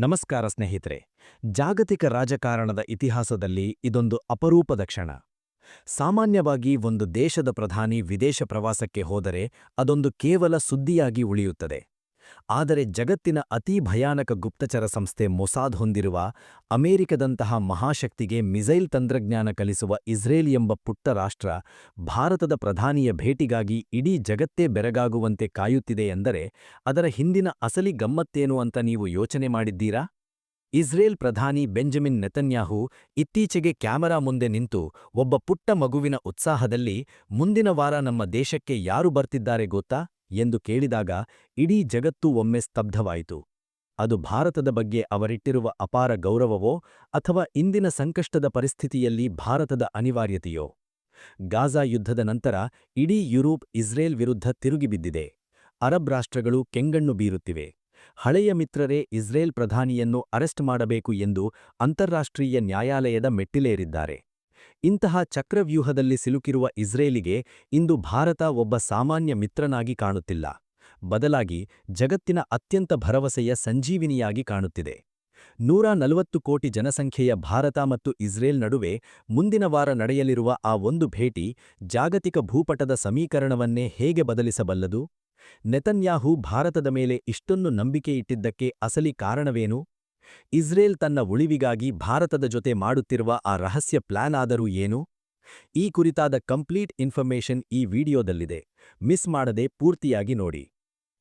ನಮಸ್ಕಾರ ಸ್ನೇಹಿತರೆ. ಜಾಗತಿಕ ರಾಜಕಾರಣದ ಇತಿಹಾಸದಲ್ಲಿ ಇದೊಂದು ಅಪರೂಪದ ಕ್ಷಣ. ಸಾಮಾನ್ಯವಾಗಿ ಒಂದು ದೇಶದ ಪ್ರಧಾನಿ ವಿದೇಶ ಪ್ರವಾಸಕ್ಕೆ ಹೋದರೆ ಅದೊಂದು ಕೇವಲ ಸುದ್ದಿಯಾಗಿ ಉಳಿಯುತ್ತದೆ. ಆದರೆ ಜಗತ್ತಿನ ಅತೀ ಭಯಾನಕ ಗುಪ್ತಚರ ಸಂಸ್ಥೆ ಮೊಸಾದ್ ಹೊಂದಿರುವ ಅಮೆರಿಕದಂತಹ ಮಹಾಶಕ್ತಿಗೆ ಮಿಸೈಲ್ ತಂತ್ರಜ್ಞಾನ ಕಲಿಸುವ ಇಸ್ರೇಲ್ ಎಂಬ ಪುಟ್ಟ ರಾಷ್ಟ್ರ ಭಾರತದ ಪ್ರಧಾನಿಯ ಭೇಟಿಗಾಗಿ ಇಡೀ ಜಗತ್ತೇ ಬೆರಗಾಗುವಂತೆ ಕಾಯುತ್ತಿದೆ ಎಂದರೆ ಅದರ ಹಿಂದಿನ ಅಸಲಿ ಗಮ್ಮತ್ತೇನು ಅಂತ ನೀವು ಯೋಚನೆ ಮಾಡಿದ್ದೀರಾ? ಇಸ್ರೇಲ್ ಪ್ರಧಾನಿ ಬೆಂಜಮಿನ್ ನೆತನ್ಯಾಹು ಇತ್ತೀಚೆಗೆ ಕ್ಯಾಮರಾ ಮುಂದೆ ನಿಂತು ಒಬ್ಬ ಪುಟ್ಟ ಮಗುವಿನ ಉತ್ಸಾಹದಲ್ಲಿ ಮುಂದಿನ ವಾರ ನಮ್ಮ ದೇಶಕ್ಕೆ ಯಾರು ಬರ್ತಿದ್ದಾರೆ ಗೊತ್ತಾ ಎಂದು ಕೇಳಿದಾಗ ಇಡೀ ಜಗತ್ತು ಒಮ್ಮೆ ಸ್ತಬ್ಧವಾಯಿತು. ಅದು ಭಾರತದ ಬಗ್ಗೆ ಅವರಿಟ್ಟಿರುವ ಅಪಾರ ಗೌರವವೋ ಅಥವಾ ಇಂದಿನ ಸಂಕಷ್ಟದ ಪರಿಸ್ಥಿತಿಯಲ್ಲಿ ಭಾರತದ ಅನಿವಾರ್ಯತೆಯೋ? ಗಾಜಾ ಯುದ್ಧದ ನಂತರ ಇಡೀ ಯುರೋಪ್ ಇಸ್ರೇಲ್ ವಿರುದ್ಧ ತಿರುಗಿಬಿದ್ದಿದೆ. ಅರಬ್ ರಾಷ್ಟ್ರಗಳು ಕೆಂಗಣ್ಣು ಬೀರುತ್ತಿವೆ. ಹಳೆಯ ಮಿತ್ರರೇ ಇಸ್ರೇಲ್ ಪ್ರಧಾನಿಯನ್ನು ಅರೆಸ್ಟ್ ಮಾಡಬೇಕು ಎಂದು ಅಂತಾರಾಷ್ಟ್ರೀಯ ನ್ಯಾಯಾಲಯದ ಮೆಟ್ಟಿಲೇರಿದ್ದಾರೆ. ಇಂತಹ ಚಕ್ರವ್ಯೂಹದಲ್ಲಿ ಸಿಲುಕಿರುವ ಇಸ್ರೇಲಿಗೆ ಇಂದು ಭಾರತ ಒಬ್ಬ ಸಾಮಾನ್ಯ ಮಿತ್ರನಾಗಿ ಕಾಣುತ್ತಿಲ್ಲ. ಬದಲಾಗಿ ಜಗತ್ತಿನ ಅತ್ಯಂತ ಭರವಸೆಯ ಸಂಜೀವಿನಿಯಾಗಿ ಕಾಣುತ್ತಿದೆ. 140 ಕೋಟಿ ಜನಸಂಖ್ಯೆಯ ಭಾರತ ಮತ್ತು ಇಸ್ರೇಲ್ ನಡುವೆ ಮುಂದಿನ ವಾರ ನಡೆಯಲಿರುವ ಆ ಒಂದು ಭೇಟಿ ಜಾಗತಿಕ ಭೂಪಟದ ಸಮೀಕರಣವನ್ನೇ ಹೇಗೆ ಬದಲಿಸಬಲ್ಲದು? ನೆತನ್ಯಾಹು ಭಾರತದ ಮೇಲೆ ಇಷ್ಟೊಂದು ನಂಬಿಕೆ ಇಟ್ಟಿದ್ದಕ್ಕೆ ಅಸಲಿ ಕಾರಣವೇನು? ಇಸ್ರೇಲ್ ತನ್ನ ಉಳಿವಿಗಾಗಿ ಭಾರತದ ಜೊತೆ ಮಾಡುತ್ತಿರುವ ಆ ರಹಸ್ಯ ಪ್ಲಾನ್ ಆದರೂ ಏನು? ಈ ಕುರಿತಾದ ಕಂಪ್ಲೀಟ್ ಇನ್ಫರ್ಮೇಷನ್ ಈ ವಿಡಿಯೋದಲ್ಲಿದೆ. ಮಿಸ್ ಮಾಡದೆ ಪೂರ್ತಿಯಾಗಿ ನೋಡಿ.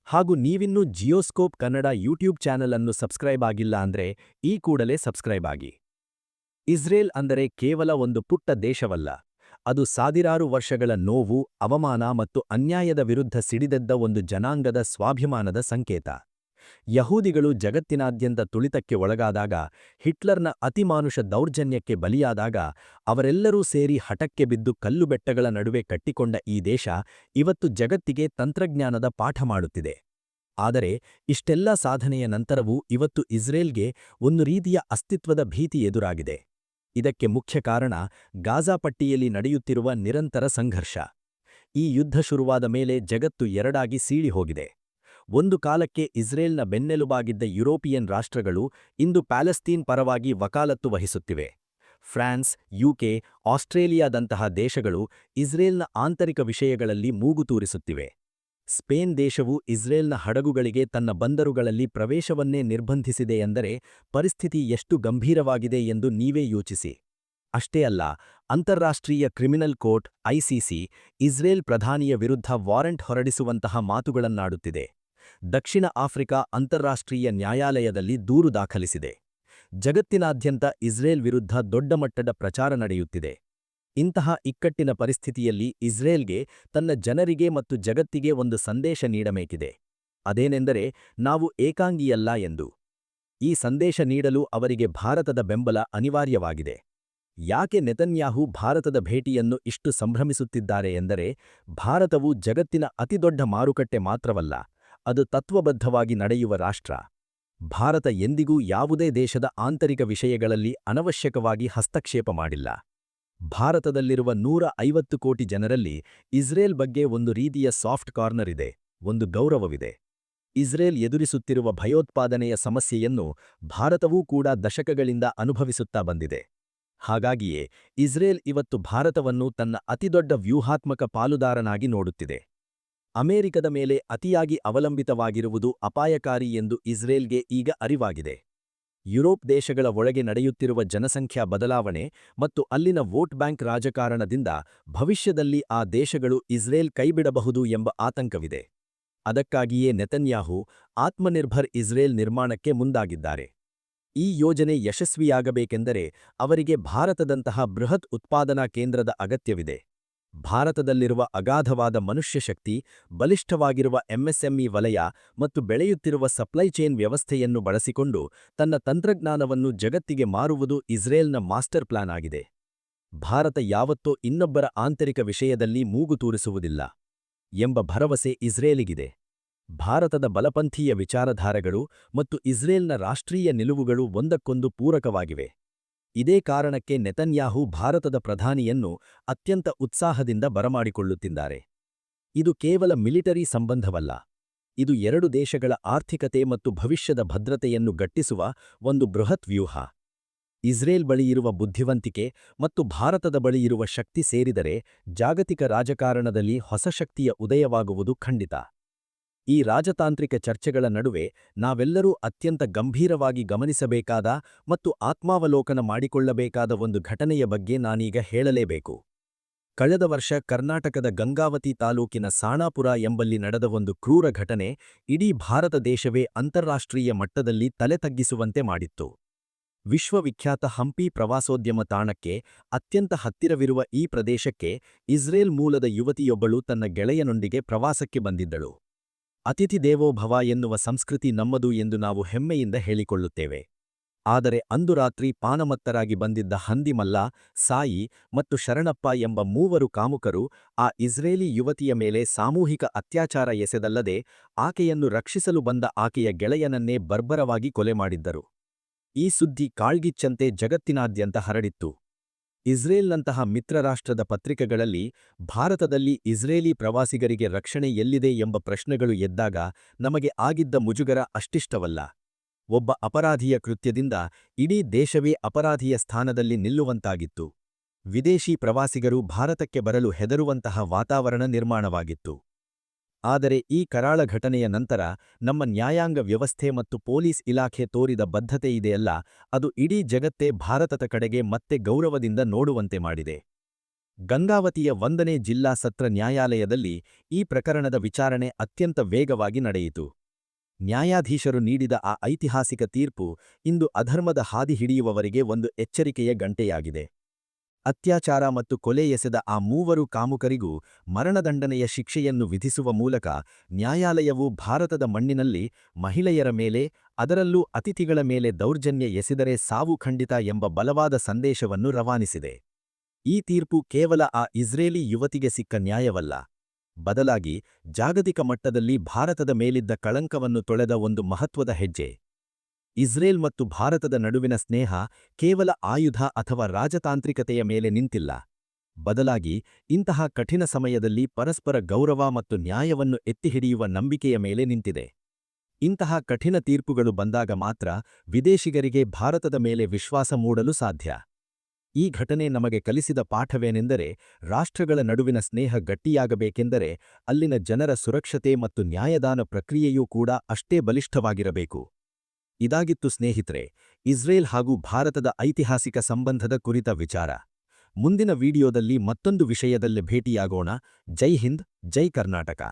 ಹಾಗೂ ನೀವಿನ್ನೂ ಜಿಯೋಸ್ಕೋಪ್ ಕನ್ನಡ ಯೂಟ್ಯೂಬ್ ಚಾನೆಲ್ ಅನ್ನು ಸಬ್ಸ್ಕ್ರೈಬ್ ಆಗಿಲ್ಲ ಅಂದ್ರೆ ಈ ಕೂಡಲೇ ಸಬ್ಸ್ಕ್ರೈಬ್ ಆಗಿ. ಇಸ್ರೇಲ್ ಅಂದರೆ ಕೇವಲ ಒಂದು ಪುಟ್ಟ ದೇಶವಲ್ಲ. ಅದು ಸಾವಿರಾರು ವರ್ಷಗಳ ನೋವು, ಅವಮಾನ ಮತ್ತು ಅನ್ಯಾಯದ ವಿರುದ್ಧ ಸಿಡಿದೆದ್ದ ಒಂದು ಜನಾಂಗದ ಸ್ವಾಭಿಮಾನದ ಸಂಕೇತ. ಯಹೂದಿಗಳು ಜಗತ್ತಿನಾದ್ಯಂತ ತುಳಿತಕ್ಕೆ ಒಳಗಾದಾಗ, ಹಿಟ್ಲರ್ನ ಅತಿಮಾನುಷ ದೌರ್ಜನ್ಯಕ್ಕೆ ಬಲಿಯಾದಾಗ ಅವರೆಲ್ಲರೂ ಸೇರಿ ಹಠಕ್ಕೆ ಬಿದ್ದು ಕಲ್ಲುಬೆಟ್ಟಗಳ ನಡುವೆ ಕಟ್ಟಿಕೊಂಡ ಈ ದೇಶ ಇವತ್ತು ಜಗತ್ತಿಗೆ ತಂತ್ರಜ್ಞಾನದ ಪಾಠ ಮಾಡುತ್ತಿದೆ. ಆದರೆ ಇಷ್ಟೆಲ್ಲ ಸಾಧನೆಯ ನಂತರವೂ ಇವತ್ತು ಇಸ್ರೇಲ್ಗೆ ಒಂದು ರೀತಿಯ ಅಸ್ತಿತ್ವದ ಭೀತಿ ಎದುರಾಗಿದೆ. ಇದಕ್ಕೆ ಮುಖ್ಯ ಕಾರಣ ಗಾಜಾ ಪಟ್ಟಿಯಲ್ಲಿ ನಡೆಯುತ್ತಿರುವ ನಿರಂತರ ಸಂಘರ್ಷ. ಈ ಯುದ್ಧ ಶುರುವಾದ ಮೇಲೆ ಜಗತ್ತು ಎರಡಾಗಿ ಸೀಳಿ ಹೋಗಿದೆ. ಒಂದು ಕಾಲಕ್ಕೆ ಇಸ್ರೇಲ್ನ ಬೆನ್ನೆಲುಬಾಗಿದ್ದ ಯುರೋಪಿಯನ್ ರಾಷ್ಟ್ರಗಳು ಇಂದು ಪ್ಯಾಲೆಸ್ತೀನ್ ಪರವಾಗಿ ವಕಾಲತ್ತು ವಹಿಸುತ್ತಿವೆ. ಫ್ರಾನ್ಸ್, ಯುಕೆ, ಆಸ್ಟ್ರೇಲಿಯಾದಂತಹ ದೇಶಗಳು ಇಸ್ರೇಲ್ನ ಆಂತರಿಕ ವಿಷಯಗಳಲ್ಲಿ ಮೂಗು ತೂರಿಸುತ್ತಿವೆ. ಸ್ಪೇನ್ ದೇಶವು ಇಸ್ರೇಲ್ನ ಹಡಗುಗಳಿಗೆ ತನ್ನ ಬಂದರುಗಳಲ್ಲಿ ಪ್ರವೇಶವನ್ನೇ ನಿರ್ಬಂಧಿಸಿದೆ ಎಂದರೆ ಪರಿಸ್ಥಿತಿ ಎಷ್ಟು ಗಂಭೀರವಾಗಿದೆ ಎಂದು ನೀವೇ ಯೋಚಿಸಿ. ಅಷ್ಟೇ ಅಲ್ಲ, ಅಂತಾರಾಷ್ಟ್ರೀಯ ಕ್ರಿಮಿನಲ್ ಕೋರ್ಟ್ ಐಸಿಸಿ ಇಸ್ರೇಲ್ ಪ್ರಧಾನಿಯ ವಿರುದ್ಧ ವಾರೆಂಟ್ ಹೊರಡಿಸುವಂತಹ ಮಾತುಗಳನ್ನಾಡುತ್ತಿದೆ. ದಕ್ಷಿಣ ಆಫ್ರಿಕಾ ಅಂತಾರಾಷ್ಟ್ರೀಯ ನ್ಯಾಯಾಲಯದಲ್ಲಿ ದೂರು ದಾಖಲಿಸಿದೆ. ಜಗತ್ತಿನಾದ್ಯಂತ ಇಸ್ರೇಲ್ ವಿರುದ್ಧ ದೊಡ್ಡ ಮಟ್ಟದ ಪ್ರಚಾರ ನಡೆಯುತ್ತಿದೆ. ಇಂತಹ ಇಕ್ಕಟ್ಟಿನ ಪರಿಸ್ಥಿತಿಯಲ್ಲಿ ಇಸ್ರೇಲ್ಗೆ ತನ್ನ ಜನರಿಗೆ ಮತ್ತು ಜಗತ್ತಿಗೆ ಒಂದು ಸಂದೇಶ ನೀಡಬೇಕಿದೆ. ಅದೇನೆಂದರೆ ನಾವು ಏಕಾಂಗಿಯಲ್ಲ ಎಂದು. ಈ ಸಂದೇಶ ನೀಡಲು ಅವರಿಗೆ ಭಾರತದ ಬೆಂಬಲ ಅನಿವಾರ್ಯವಾಗಿದೆ. ಯಾಕೆ ನೆತನ್ಯಾಹು ಭಾರತದ ಭೇಟಿಯನ್ನು ಇಷ್ಟು ಸಂಭ್ರಮಿಸುತ್ತಿದ್ದಾರೆ ಎಂದರೆ ಭಾರತವು ಜಗತ್ತಿನ ಅತಿದೊಡ್ಡ ಮಾರುಕಟ್ಟೆ ಮಾತ್ರವಲ್ಲ, ಅದು ತತ್ವಬದ್ಧವಾಗಿ ನಡೆಯುವ ರಾಷ್ಟ್ರ. ಭಾರತ ಎಂದಿಗೂ ಯಾವುದೇ ದೇಶದ ಆಂತರಿಕ ವಿಷಯಗಳಲ್ಲಿ ಅನವಶ್ಯಕವಾಗಿ ಹಸ್ತಕ್ಷೇಪ ಮಾಡಿಲ್ಲ. ಭಾರತದಲ್ಲಿರುವ 150 ಕೋಟಿ ಜನರಲ್ಲಿ ಇಸ್ರೇಲ್ ಬಗ್ಗೆ ಒಂದು ರೀತಿಯ ಸಾಫ್ಟ್ ಕಾರ್ನರ್ ಇದೆ, ಒಂದು ಗೌರವವಿದೆ. ಇಸ್ರೇಲ್ ಎದುರಿಸುತ್ತಿರುವ ಭಯೋತ್ಪಾದನೆಯ ಸಮಸ್ಯೆಯನ್ನು ಭಾರತವೂ ಕೂಡ ದಶಕಗಳಿಂದ ಅನುಭವಿಸುತ್ತಾ ಬಂದಿದೆ. ಹಾಗಾಗಿಯೇ ಇಸ್ರೇಲ್ ಇವತ್ತು ಭಾರತವನ್ನು ತನ್ನ ಅತಿದೊಡ್ಡ ವ್ಯೂಹಾತ್ಮಕ ಪಾಲುದಾರನಾಗಿ ನೋಡುತ್ತಿದೆ. ಅಮೆರಿಕದ ಮೇಲೆ ಅತಿಯಾಗಿ ಅವಲಂಬಿತವಾಗಿರುವುದು ಅಪಾಯಕಾರಿ ಎಂದು ಇಸ್ರೇಲ್ಗೆ ಈಗ ಅರಿವಾಗಿದೆ. ಯುರೋಪ್ ದೇಶಗಳ ಒಳಗೆ ನಡೆಯುತ್ತಿರುವ ಜನಸಂಖ್ಯಾ ಬದಲಾವಣೆ ಮತ್ತು ಅಲ್ಲಿನ ವೋಟ್ ಬ್ಯಾಂಕ್ ರಾಜಕಾರಣದಿಂದ ಭವಿಷ್ಯದಲ್ಲಿ ಆ ದೇಶಗಳು ಇಸ್ರೇಲ್ ಕೈಬಿಡಬಹುದು ಎಂಬ ಆತಂಕವಿದೆ. ಅದಕ್ಕಾಗಿಯೇ ನೆತನ್ಯಾಹು ಆತ್ಮನಿರ್ಭರ್ ಇಸ್ರೇಲ್ ನಿರ್ಮಾಣಕ್ಕೆ ಮುಂದಾಗಿದ್ದಾರೆ. ಈ ಯೋಜನೆ ಯಶಸ್ವಿಯಾಗಬೇಕೆಂದರೆ ಅವರಿಗೆ ಭಾರತದಂತಹ ಬೃಹತ್ ಉತ್ಪಾದನಾ ಕೇಂದ್ರದ ಅಗತ್ಯವಿದೆ. ಭಾರತದಲ್ಲಿರುವ ಅಗಾಧವಾದ ಮನುಷ್ಯಶಕ್ತಿ, ಬಲಿಷ್ಠವಾಗಿರುವ ಎಂಎಸ್ಎಂಇ ವಲಯ ಮತ್ತು ಬೆಳೆಯುತ್ತಿರುವ ಸಪ್ಲೈ ಚೈನ್ ವ್ಯವಸ್ಥೆಯನ್ನು ಬಳಸಿಕೊಂಡು ತನ್ನ ತಂತ್ರಜ್ಞಾನವನ್ನು ಜಗತ್ತಿಗೆ ಮಾರುವುದು ಇಸ್ರೇಲ್ನ ಮಾಸ್ಟರ್ ಪ್ಲಾನ್ ಆಗಿದೆ. ಭಾರತ ಯಾವತ್ತೂ ಇನ್ನೊಬ್ಬರ ಆಂತರಿಕ ವಿಷಯದಲ್ಲಿ ಮೂಗು ತೂರಿಸುವುದಿಲ್ಲ ಎಂಬ ಭರವಸೆ ಇಸ್ರೇಲಿಗಿದೆ. ಭಾರತದ ಬಲಪಂಥೀಯ ವಿಚಾರಧಾರೆಗಳು ಮತ್ತು ಇಸ್ರೇಲ್ನ ರಾಷ್ಟ್ರೀಯ ನಿಲುವುಗಳು ಒಂದಕ್ಕೊಂದು ಪೂರಕವಾಗಿವೆ. ಇದೇ ಕಾರಣಕ್ಕೆ ನೆತನ್ಯಾಹು ಭಾರತದ ಪ್ರಧಾನಿಯನ್ನು ಅತ್ಯಂತ ಉತ್ಸಾಹದಿಂದ ಬರಮಾಡಿಕೊಳ್ಳುತ್ತಿದ್ದಾರೆ. ಇದು ಕೇವಲ ಮಿಲಿಟರಿ ಸಂಬಂಧವಲ್ಲ, ಇದು ಎರಡು ದೇಶಗಳ ಆರ್ಥಿಕತೆ ಮತ್ತು ಭವಿಷ್ಯದ ಭದ್ರತೆಯನ್ನು ಗಟ್ಟಿಸುವ ಒಂದು ಬೃಹತ್ ವ್ಯೂಹ. ಇಸ್ರೇಲ್ ಬಳಿಯಿರುವ ಬುದ್ಧಿವಂತಿಕೆ ಮತ್ತು ಭಾರತದ ಬಳಿಯಿರುವ ಶಕ್ತಿ ಸೇರಿದರೆ ಜಾಗತಿಕ ರಾಜಕಾರಣದಲ್ಲಿ ಹೊಸ ಶಕ್ತಿಯ ಉದಯವಾಗುವುದು ಖಂಡಿತ. ಈ ರಾಜತಾಂತ್ರಿಕ ಚರ್ಚೆಗಳ ನಡುವೆ ನಾವೆಲ್ಲರೂ ಅತ್ಯಂತ ಗಂಭೀರವಾಗಿ ಗಮನಿಸಬೇಕಾದ ಮತ್ತು ಆತ್ಮಾವಲೋಕನ ಮಾಡಿಕೊಳ್ಳಬೇಕಾದ ಒಂದು ಘಟನೆಯ ಬಗ್ಗೆ ನಾನೀಗ ಹೇಳಲೇಬೇಕು. ಕಳೆದ ವರ್ಷ ಕರ್ನಾಟಕದ ಗಂಗಾವತಿ ತಾಲೂಕಿನ ಸಾಣಾಪುರ ಎಂಬಲ್ಲಿ ನಡೆದ ಒಂದು ಕ್ರೂರ ಘಟನೆ ಇಡೀ ಭಾರತ ದೇಶವೇ ಅಂತಾರಾಷ್ಟ್ರೀಯ ಮಟ್ಟದಲ್ಲಿ ತಲೆ ತಗ್ಗಿಸುವಂತೆ ಮಾಡಿತ್ತು. ವಿಶ್ವವಿಖ್ಯಾತ ಹಂಪಿ ಪ್ರವಾಸೋದ್ಯಮ ತಾಣಕ್ಕೆ ಅತ್ಯಂತ ಹತ್ತಿರವಿರುವ ಈ ಪ್ರದೇಶಕ್ಕೆ ಇಸ್ರೇಲ್ ಮೂಲದ ಯುವತಿಯೊಬ್ಬಳು ತನ್ನ ಗೆಳೆಯನೊಂದಿಗೆ ಪ್ರವಾಸಕ್ಕೆ ಬಂದಿದ್ದಳು. ಅತಿಥಿ ದೇವೋ ಭವ ಎನ್ನುವ ಸಂಸ್ಕೃತಿ ನಮ್ಮದು ಎಂದು ನಾವು ಹೆಮ್ಮೆಯಿಂದ ಹೇಳಿಕೊಳ್ಳುತ್ತೇವೆ. ಆದರೆ ಅಂದು ರಾತ್ರಿ ಪಾನಮತ್ತರಾಗಿ ಬಂದಿದ್ದ ಹಂದಿಮಲ್ಲ, ಸಾಯಿ ಮತ್ತು ಶರಣಪ್ಪ ಎಂಬ ಮೂವರು ಕಾಮುಕರು ಆ ಇಸ್ರೇಲಿ ಯುವತಿಯ ಮೇಲೆ ಸಾಮೂಹಿಕ ಅತ್ಯಾಚಾರ ಎಸೆದಲ್ಲದೆ ಆಕೆಯನ್ನು ರಕ್ಷಿಸಲು ಬಂದ ಆಕೆಯ ಗೆಳೆಯನನ್ನೇ ಬರ್ಬರವಾಗಿ ಕೊಲೆ ಮಾಡಿದ್ದರು. ಈ ಸುದ್ದಿ ಕಾಳ್ಗಿಚ್ಚಂತೆ ಜಗತ್ತಿನಾದ್ಯಂತ ಹರಡಿತ್ತು. ಇಸ್ರೇಲ್ನಂತಹ ಮಿತ್ರರಾಷ್ಟ್ರದ ಪತ್ರಿಕೆಗಳಲ್ಲಿ ಭಾರತದಲ್ಲಿ ಇಸ್ರೇಲಿ ಪ್ರವಾಸಿಗರಿಗೆ ರಕ್ಷಣೆ ಎಲ್ಲಿದೆ ಎಂಬ ಪ್ರಶ್ನೆಗಳು ಎದ್ದಾಗ ನಮಗೆ ಆಗಿದ್ದ ಮುಜುಗರ ಅಷ್ಟಿಷ್ಟವಲ್ಲ. ಒಬ್ಬ ಅಪರಾಧಿಯ ಕೃತ್ಯದಿಂದ ಇಡೀ ದೇಶವೇ ಅಪರಾಧಿಯ ಸ್ಥಾನದಲ್ಲಿ ನಿಲ್ಲುವಂತಾಗಿತ್ತು. ವಿದೇಶಿ ಪ್ರವಾಸಿಗರು ಭಾರತಕ್ಕೆ ಬರಲು ಹೆದರುವಂತಹ ವಾತಾವರಣ ನಿರ್ಮಾಣವಾಗಿತ್ತು. ಆದರೆ ಈ ಕರಾಳ ಘಟನೆಯ ನಂತರ ನಮ್ಮ ನ್ಯಾಯಾಂಗ ವ್ಯವಸ್ಥೆ ಮತ್ತು ಪೊಲೀಸ್ ಇಲಾಖೆ ತೋರಿದ ಬದ್ಧತೆಯಿದೆಯಲ್ಲ, ಅದು ಇಡೀ ಜಗತ್ತೇ ಭಾರತದ ಕಡೆಗೆ ಮತ್ತೆ ಗೌರವದಿಂದ ನೋಡುವಂತೆ ಮಾಡಿದೆ. ಗಂಗಾವತಿಯ 1ನೇ ಜಿಲ್ಲಾ ಸತ್ರ ನ್ಯಾಯಾಲಯದಲ್ಲಿ ಈ ಪ್ರಕರಣದ ವಿಚಾರಣೆ ಅತ್ಯಂತ ವೇಗವಾಗಿ ನಡೆಯಿತು. ನ್ಯಾಯಾಧೀಶರು ನೀಡಿದ ಆ ಐತಿಹಾಸಿಕ ತೀರ್ಪು ಇಂದು ಅಧರ್ಮದ ಹಾದಿ ಹಿಡಿಯುವವರಿಗೆ ಒಂದು ಎಚ್ಚರಿಕೆಯ ಗಂಟೆಯಾಗಿದೆ. ಅತ್ಯಾಚಾರ ಮತ್ತು ಕೊಲೆ ಎಸೆದ ಆ ಮೂವರು ಕಾಮುಕರಿಗೂ ಮರಣದಂಡನೆಯ ಶಿಕ್ಷೆಯನ್ನು ವಿಧಿಸುವ ಮೂಲಕ ನ್ಯಾಯಾಲಯವು ಭಾರತದ ಮಣ್ಣಿನಲ್ಲಿ ಮಹಿಳೆಯರ ಮೇಲೆ, ಅದರಲ್ಲೂ ಅತಿಥಿಗಳ ಮೇಲೆ ದೌರ್ಜನ್ಯ ಎಸೆದರೆ ಸಾವು ಖಂಡಿತ ಎಂಬ ಬಲವಾದ ಸಂದೇಶವನ್ನು ರವಾನಿಸಿದೆ. ಈ ತೀರ್ಪು ಕೇವಲ ಆ ಇಸ್ರೇಲಿ ಯುವತಿಗೆ ಸಿಕ್ಕ ನ್ಯಾಯವಲ್ಲ, ಬದಲಾಗಿ ಜಾಗತಿಕ ಮಟ್ಟದಲ್ಲಿ ಭಾರತದ ಮೇಲಿದ್ದ ಕಳಂಕವನ್ನು ತೊಳೆದ ಒಂದು ಮಹತ್ವದ ಹೆಜ್ಜೆ. ಇಸ್ರೇಲ್ ಮತ್ತು ಭಾರತದ ನಡುವಿನ ಸ್ನೇಹ ಕೇವಲ ಆಯುಧ ಅಥವಾ ರಾಜತಾಂತ್ರಿಕತೆಯ ಮೇಲೆ ನಿಂತಿಲ್ಲ, ಬದಲಾಗಿ ಇಂತಹ ಕಠಿಣ ಸಮಯದಲ್ಲಿ ಪರಸ್ಪರ ಗೌರವ ಮತ್ತು ನ್ಯಾಯವನ್ನು ಎತ್ತಿಹಿಡಿಯುವ ನಂಬಿಕೆಯ ಮೇಲೆ ನಿಂತಿದೆ. ಇಂತಹ ಕಠಿಣ ತೀರ್ಪುಗಳು ಬಂದಾಗ ಮಾತ್ರ ವಿದೇಶಿಗರಿಗೆ ಭಾರತದ ಮೇಲೆ ವಿಶ್ವಾಸ ಮೂಡಲು ಸಾಧ್ಯ. ಈ ಘಟನೆ ನಮಗೆ ಕಲಿಸಿದ ಪಾಠವೇನೆಂದರೆ, ರಾಷ್ಟ್ರಗಳ ನಡುವಿನ ಸ್ನೇಹ ಗಟ್ಟಿಯಾಗಬೇಕೆಂದರೆ ಅಲ್ಲಿನ ಜನರ ಸುರಕ್ಷತೆ ಮತ್ತು ನ್ಯಾಯದಾನ ಪ್ರಕ್ರಿಯೆಯೂ ಕೂಡ ಅಷ್ಟೇ ಬಲಿಷ್ಠವಾಗಿರಬೇಕು. ಇದಾಗಿತ್ತು ಸ್ನೇಹಿತರೆ, ಇಸ್ರೇಲ್ ಹಾಗೂ ಭಾರತದ ಐತಿಹಾಸಿಕ ಸಂಬಂಧದ ಕುರಿತ ವಿಚಾರ. ಮುಂದಿನ ವಿಡಿಯೋದಲ್ಲಿ ಮತ್ತೊಂದು ವಿಷಯದಲ್ಲಿ ಭೇಟಿಯಾಗೋಣ. ಜೈ ಹಿಂದ್, ಜೈ ಕರ್ನಾಟಕ.